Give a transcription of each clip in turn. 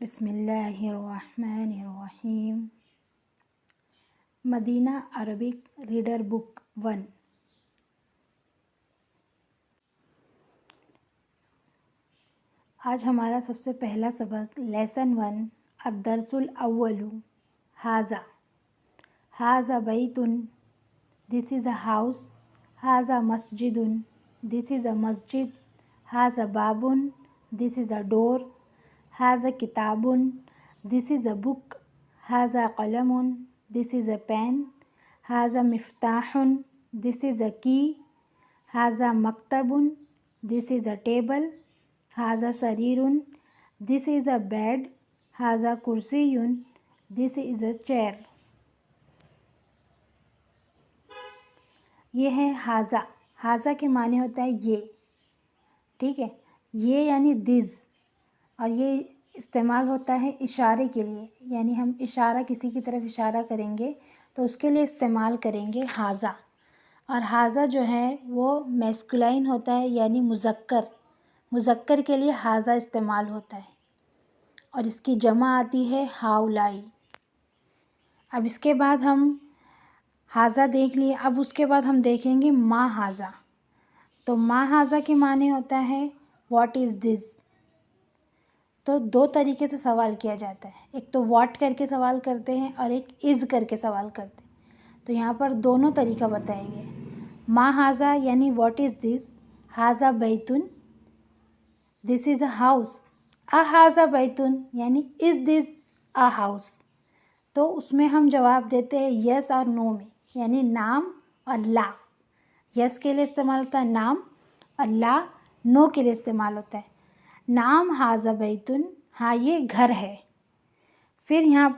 बिस्मिल्लाहिर्रहमानिर्रहीम। Medina Arabic reader book 1। आज हमारा सबसे पहला सबक लेसन 1 अद्दरसुल अव्वलु हाज़ा। हाज़ा बैतुन, दिस इज़ अ हाउस। हाज़ा मस्जिदुन, दिस इज़ अ मस्जिद। हाज़ा बाबुन, दिस इज़ अ डोर। हाज़ा किताबुन, दिस इज़ अ बुक। हाज़ा कलमुन, दिस इज़ अ पेन। हाज़ा मिफ्ताहुन, दिस इज़ अ की। हाज़ा मकतबुन, दिस इज़ अ टेबल। हाज़ा सरीरुन, दिस इज़ अ बेड। हाज़ा कुर्सियुन, दिस इज़ अ चेयर। ये है हाज़ा। हाज़ा के माने होता है ये, ठीक है। ये यानी दिस, और ये इस्तेमाल होता है इशारे के लिए, यानी हम इशारा किसी की तरफ इशारा करेंगे तो उसके लिए इस्तेमाल करेंगे हाज़ा। और हाज़ा जो है वो मैस्कुलाइन होता है, यानी मुज़क्कर के लिए हाज़ा इस्तेमाल होता है, और इसकी जमा आती है हाउलाई। अब इसके बाद हम हाज़ा देख लिए, अब उसके बाद हम देखेंगे मा हाज़ा। तो मा हाज़ा के माने होता है व्हाट इज़ दिस। तो दो तरीके से सवाल किया जाता है, एक तो व्हाट करके सवाल करते हैं और एक इज़ करके सवाल करते हैं। तो यहाँ पर दोनों तरीका बताए गए। मा हाज़ा यानी व्हाट इज़ दिस। हाज़ा बैतुन, दिस इज़ अ हाउस। आ हाज़ा बैतुन यानी इज़ दिस अ हाउस। तो उसमें हम जवाब देते हैं यस और नो में, यानी नाम और ला। यस के लिए इस्तेमाल होता है नाम, और ला नो के लिए इस्तेमाल होता है। नाम हाज़ा बैतुन, हाँ ये घर है। फिर यहाँ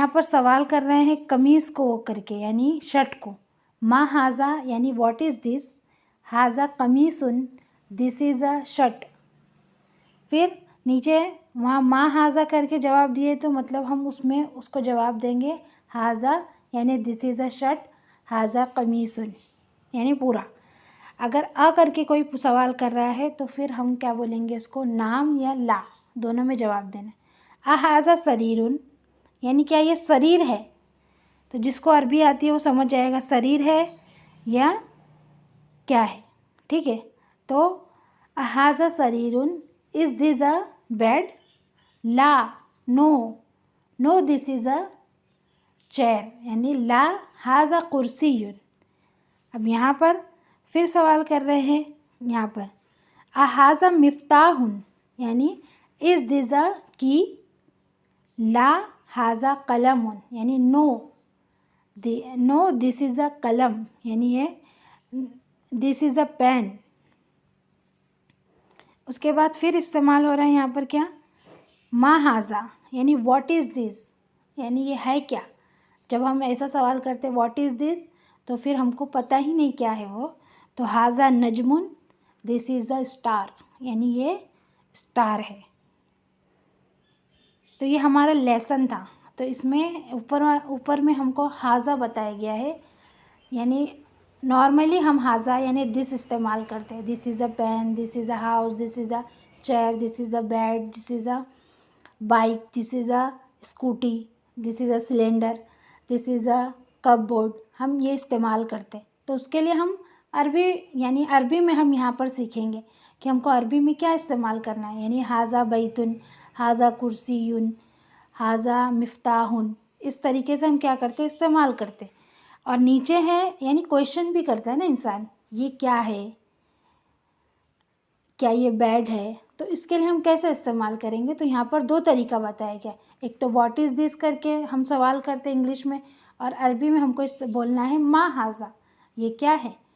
पर सवाल कर रहे हैं कमीज़ को करके, यानी शर्ट को। मा हाज़ा यानी व्हाट इज़ दिस। हाज़ा कमीसुन, दिस इज़ अ शर्ट। फिर नीचे वहाँ मा हाज़ा करके जवाब दिए तो मतलब हम उसमें उसको जवाब देंगे हाज़ा यानी दिस इज़ अ शर्ट। हाज़ा कमीसुन यानी पूरा। अगर अ करके कोई सवाल कर रहा है तो फिर हम क्या बोलेंगे, उसको नाम या ला दोनों में जवाब देना। आ हाज़ा शरीरुन यानी क्या ये शरीर है। तो जिसको अरबी आती है वो समझ जाएगा शरीर है या क्या है, ठीक है। तो आ हाज़ा शरीरुन, इज़ दिस अ बेड। ला no this is a chair, यानी ला हाज़ा कुर्सियुन। अब यहाँ पर फिर सवाल कर रहे हैं, यहाँ पर आ हाज़ा मिफ्ताहुन यानी इज़ दिस अ की। ला हाज़ा कलमुन यानी नो दिस इज़ अ कलम, यानी ये दिस इज़ अ पेन। उसके बाद फिर इस्तेमाल हो रहा है यहाँ पर क्या, मा हाज़ा यानी व्हाट इज़ दिस, यानी ये है क्या। जब हम ऐसा सवाल करते हैं व्हाट इज़ दिस तो फिर हमको पता ही नहीं क्या है वो। तो हाज़ा Najmun, this is a star, यानी ये स्टार है। तो ये हमारा लेसन था। तो इसमें ऊपर में हमको हाज़ा बताया गया है, यानी नॉर्मली हम हाज़ा यानी दिस इस्तेमाल करते हैं। This is a pen, this is a house, this is a chair, this is a bed, this is a bike, this is a scooty, this is a cylinder, this is a cupboard. हम ये इस्तेमाल करते हैं। तो उसके लिए हम अरबी यानी अरबी में हम यहाँ पर सीखेंगे कि हमको अरबी में क्या इस्तेमाल करना है, यानी हाज़ा बैतुन, हाज़ा कुर्सियुन, हाज़ा मिफ्ताहुन। इस तरीके से हम क्या करते हैं, इस्तेमाल करते हैं। और नीचे है यानी क्वेश्चन भी करता है ना इंसान, ये क्या है, क्या ये बेड है। तो इसके लिए हम कैसे इस्तेमाल करेंगे, तो यहाँ पर दो तरीका बताया गया। एक तो व्हाट इज़ दिस करके हम सवाल करते हैं इंग्लिश में, और अरबी में हमको इस बोलना है मा हाज़ा, ये क्या है।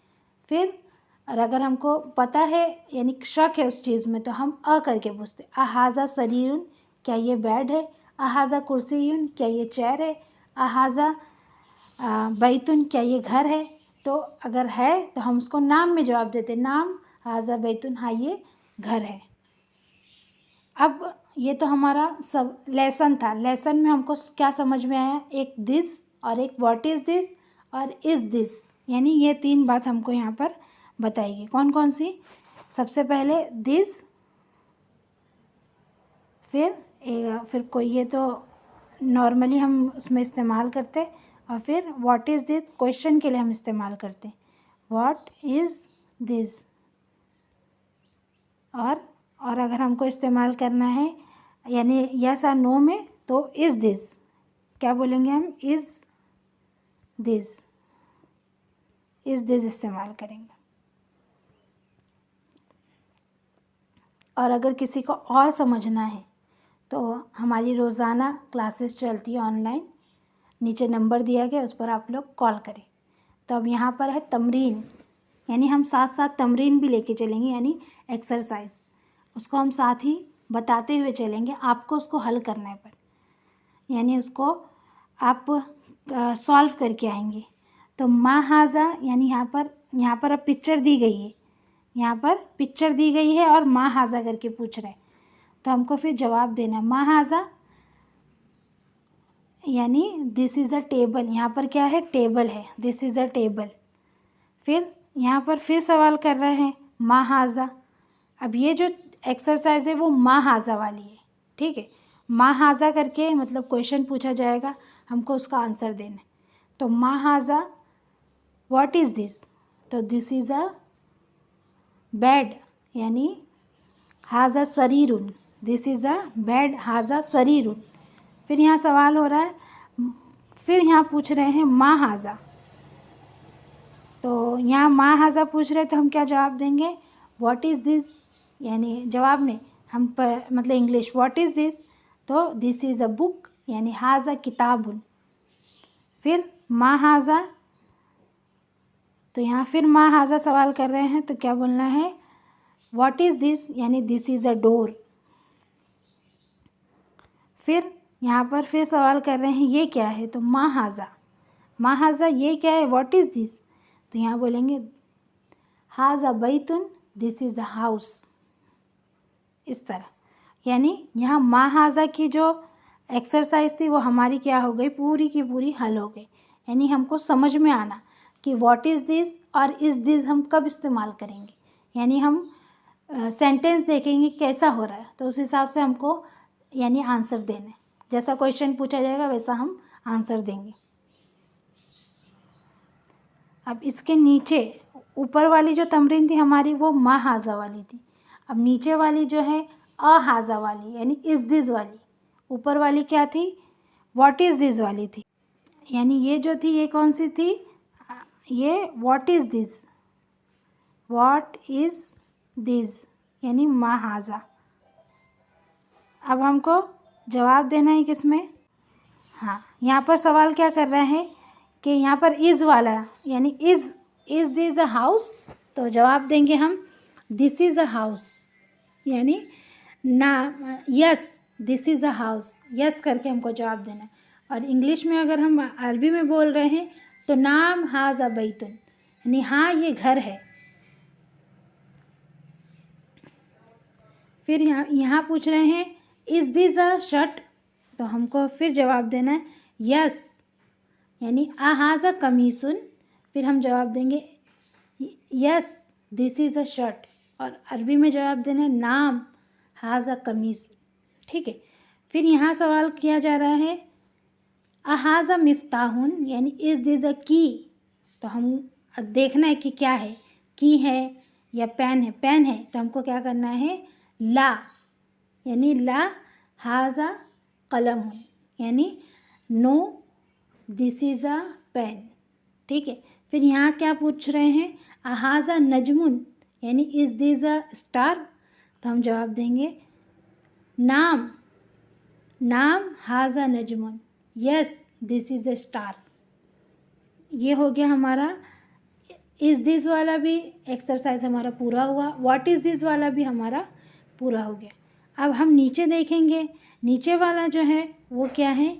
फिर और अगर हमको पता है यानी शक है उस चीज़ में तो हम अ करके पूछते, आ हाज़ा सरीरुन, क्या ये बेड है। आ हाज़ा कुर्सियुन, क्या ये चेयर है। आ हाज़ा बैतुन, क्या ये घर है। तो अगर है तो हम उसको नाम में जवाब देते, नाम हाज़ा बैतुन, हाँ ये घर है। अब ये तो हमारा सब लेसन था। लेसन में हमको क्या समझ में आया, एक दिस और एक व्हाट इज़ दिस और इज़ दिस, यानी ये तीन बात हमको यहाँ पर बताएगी। कौन कौन सी, सबसे पहले दिस, फिर कोई ये तो नॉर्मली हम उसमें इस्तेमाल करते, और फिर व्हाट इज़ दिस क्वेश्चन के लिए हम इस्तेमाल करते, व्हाट इज़ दिस। और अगर हमको इस्तेमाल करना है यानी यस और नो में, तो इज़ दिस क्या बोलेंगे हम, इज़ दिस इस्तेमाल करेंगे। और अगर किसी को और समझना है तो हमारी रोज़ाना क्लासेस चलती है ऑनलाइन, नीचे नंबर दिया गया, उस पर आप लोग कॉल करें। तो अब यहाँ पर है तमरीन, यानी हम साथ साथ तमरीन भी लेके चलेंगे, यानी एक्सरसाइज, उसको हम साथ ही बताते हुए चलेंगे, आपको उसको हल करना है पर, यानी उसको आप सॉल्व करके आएंगे। तो माँ हाजा, यानी यहाँ पर अब पिक्चर दी गई है, यहाँ पर पिक्चर दी गई है और माँ हाजा करके पूछ रहे हैं, तो हमको फिर जवाब देना है माँ हाजा, यानी दिस इज़ अ टेबल, यहाँ पर क्या है, टेबल है, दिस इज़ अ टेबल। फिर यहाँ पर फिर सवाल कर रहे हैं माँ हाजा। अब ये जो एक्सरसाइज है वो माँ हाजा वाली है, ठीक है। माँ हाजा करके मतलब क्वेश्चन पूछा जाएगा, हमको उसका आंसर देना है। तो माँ हाजा व्हाट इज़ दिस, तो दिस इज़ अ बेड, यानी हाजा सरीरुन, दिस इज़ अ बेड हाजा सरीरुन। फिर यहाँ सवाल हो रहा है, फिर यहाँ पूछ रहे हैं माँ हाजा, तो यहाँ माँ हाजा पूछ रहे, तो हम क्या जवाब देंगे, व्हाट इज़ दिस, यानी जवाब में हम पर मतलब इंग्लिश व्हाट इज़ दिस, तो दिस इज़ अ बुक, यानी हाजा किताबुन। फिर माँ हाजा, तो यहाँ फिर माँ हाजा सवाल कर रहे हैं, तो क्या बोलना है, व्हाट इज़ दिस, यानी दिस इज़ अ डोर। फिर यहाँ पर फिर सवाल कर रहे हैं ये क्या है, तो माँ हाजा ये क्या है, व्हाट इज़ दिस, तो यहाँ बोलेंगे हाजा बैतुन, दिस इज़ अ हाउस। इस तरह, यानी यहाँ माँ हाजा की जो एक्सरसाइज थी वो हमारी क्या हो गई, पूरी की पूरी हल हो गई। यानी हमको समझ में आना कि व्हाट इज़ दिस और इज़ दिस हम कब इस्तेमाल करेंगे, यानी हम सेंटेंस देखेंगे कैसा हो रहा है, तो उस हिसाब से हमको यानी आंसर देना है, जैसा क्वेश्चन पूछा जाएगा वैसा हम आंसर देंगे। अब इसके नीचे ऊपर वाली जो तमरीन थी हमारी वो माँ हाजा वाली थी, अब नीचे वाली जो है अ हाजा वाली, यानी इज़ दिस वाली। ऊपर वाली क्या थी, व्हाट इज़ दिस वाली थी, यानी ये जो थी ये कौन सी थी, ये व्हाट इज़ दिस, यानी माँ हाजा। अब हमको जवाब देना है किसमें, हाँ यहाँ पर सवाल क्या कर रहे हैं कि यहाँ पर इज़ वाला, यानी इज़ दिस अ हाउस, तो जवाब देंगे हम दिस इज़ अ हाउस, यानी ना yes this is a house, yes करके हमको जवाब देना है। और इंग्लिश में अगर हम अरबी में बोल रहे हैं तो नाम हाजा बैतुन, यानी हाँ ये घर है। फिर यहाँ पूछ रहे हैं इज़ दिस अ शर्ट, तो हमको फिर जवाब देना है यस, यानी आ हाजा कमीसुन, फिर हम जवाब देंगे yes this is a shirt, और अरबी में जवाब देना है नाम हाजा कमीस, ठीक है। फिर यहाँ सवाल किया जा रहा है अहाजा मिफ्ताहुन, यानी इज़ दिस अ की, तो हम देखना है कि क्या है, की है या पेन है, पेन है तो हमको क्या करना है ला, यानी ला हाजा कलम, यानी no this is a pen, ठीक है। फिर यहाँ क्या पूछ रहे हैं अहाजा नजमुन, यानी इज़ दिस अ स्टार, तो हम जवाब देंगे नाम हाजा नजमुन, yes this is a star. ये हो गया हमारा इज़ दिस वाला भी एक्सरसाइज हमारा पूरा हुआ, व्हाट इज़ दिस वाला भी हमारा पूरा हो गया। अब हम नीचे देखेंगे, नीचे वाला जो है वो क्या है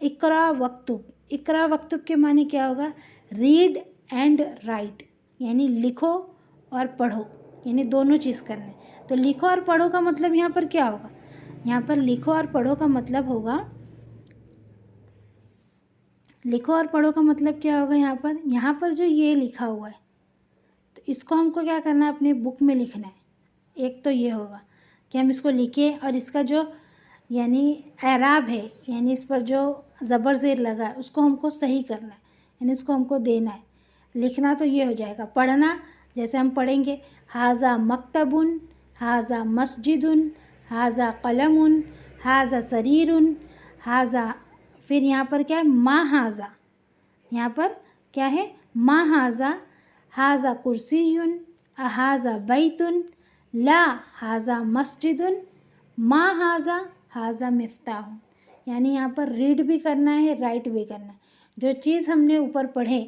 इकरा वक्तुब। इकरा वक्तुब के माने क्या होगा, रीड एंड राइट, यानी लिखो और पढ़ो, यानी दोनों चीज़ करना है। तो लिखो और पढ़ो का मतलब यहाँ पर क्या होगा, यहाँ पर लिखो और पढ़ो का मतलब होगा, लिखो और पढ़ो का मतलब क्या होगा, यहाँ पर जो ये लिखा हुआ है तो इसको हमको क्या करना है अपने बुक में लिखना है। एक तो ये होगा कि हम इसको लिखें और इसका जो यानी एराब है, यानी इस पर जो ज़बर ज़ेर लगा है उसको हमको सही करना है, यानी इसको हमको देना है। लिखना तो ये हो जाएगा। पढ़ना जैसे हम पढ़ेंगे हाज़ा मकतबुन, हाज़ा मस्जिदुन, हाज़ा कलमुन, हाज़ा सरीरुन, हाज़ा, फिर यहाँ पर क्या है, मा हाज़ा, यहाँ पर क्या है, मा हाज़ा, हाज़ा कुर्सियुन, हाज़ा बैतुन, ला हाज़ा मस्जिदुन, मा हाज़ा, हाज़ा मिफ्ताहुन। यानी यहाँ पर रीड भी करना है, राइट भी करना है। जो चीज़ हमने ऊपर पढ़े,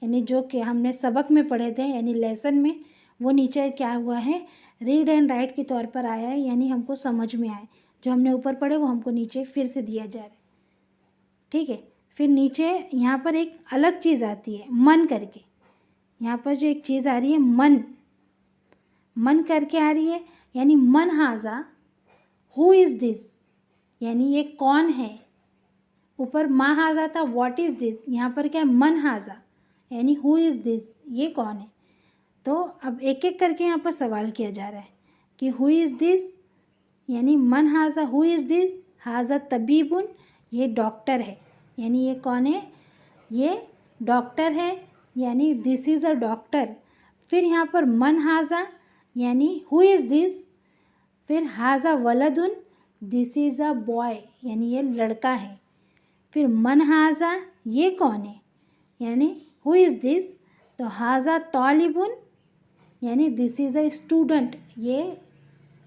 यानी जो कि हमने सबक में पढ़े थे, यानी लेसन में, वो नीचे क्या हुआ है, रीड एंड राइट के तौर पर आया है, यानी हमको समझ में आए। जो हमने ऊपर पढ़े वो हमको नीचे फिर से दिया जा रहा है। ठीक है, फिर नीचे यहाँ पर एक अलग चीज़ आती है, मन करके। यहाँ पर जो एक चीज़ आ रही है, मन, मन करके आ रही है, यानी मन हाज़ा, हु इज़ दिस, यानी ये कौन है। ऊपर मा हाज़ा था, व्हाट इज़ दिस, यहाँ पर क्या है, मन हाज़ा, यानी हु इज़ दिस, ये कौन है। तो अब एक एक करके यहाँ पर सवाल किया जा रहा है कि हु इज़ दिस, यानी मन हाज़ा, हु इज़ दिस, हाज़ा तबीबुन, ये डॉक्टर है, यानी ये कौन है, ये डॉक्टर है, यानी दिस इज़ अ डॉक्टर। फिर यहाँ पर मन हाज़ा, यानी हु इज़ दिस, फिर हाज़ा वलदुन, दिस इज़ अ बॉय, यानी ये लड़का है। फिर मन हाज़ा, ये कौन है, यानी हु इज़ दिस, तो हाज़ा तालिबुन, यानी दिस इज़ अ स्टूडेंट, ये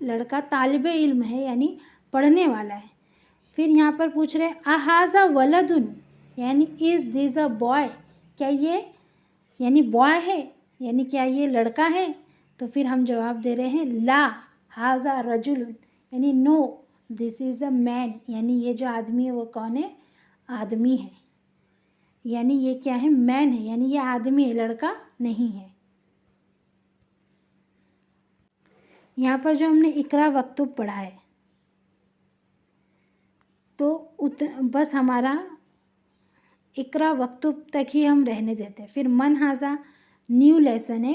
लड़का तालिब इल्म है, यानी पढ़ने वाला है। फिर यहाँ पर पूछ रहे अहाज़ा वलदुन, यानी इज़ दिस अ बॉय, क्या ये यानी बॉय है, यानी क्या ये लड़का है। तो फिर हम जवाब दे रहे हैं ला हाज़ा रजुलुन, यानी no this is a man, यानी ये जो आदमी है वो कौन है, आदमी है, यानी ये क्या है, मैन है, यानी ये आदमी है, लड़का नहीं है। यहाँ पर जो हमने इकरा वक्तुब पढ़ा है, तो बस हमारा इकरा वक्तुब तक ही हम रहने देते हैं। फिर मन हाज़ा न्यू लेसन है,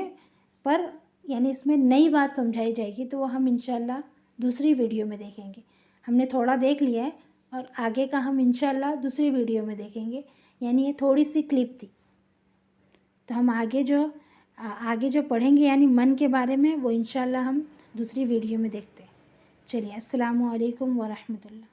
पर यानी इसमें नई बात समझाई जाएगी, तो वो हम इंशाल्लाह दूसरी वीडियो में देखेंगे। हमने थोड़ा देख लिया है और आगे का हम इंशाल्लाह दूसरी वीडियो में देखेंगे, यानी ये थोड़ी सी क्लिप थी। तो हम आगे जो पढ़ेंगे यानी मन के बारे में, वो इंशाल्लाह हम दूसरी वीडियो में देखते हैं। चलिए, अस्सलामु अलैकुम व रहमतुल्लाह।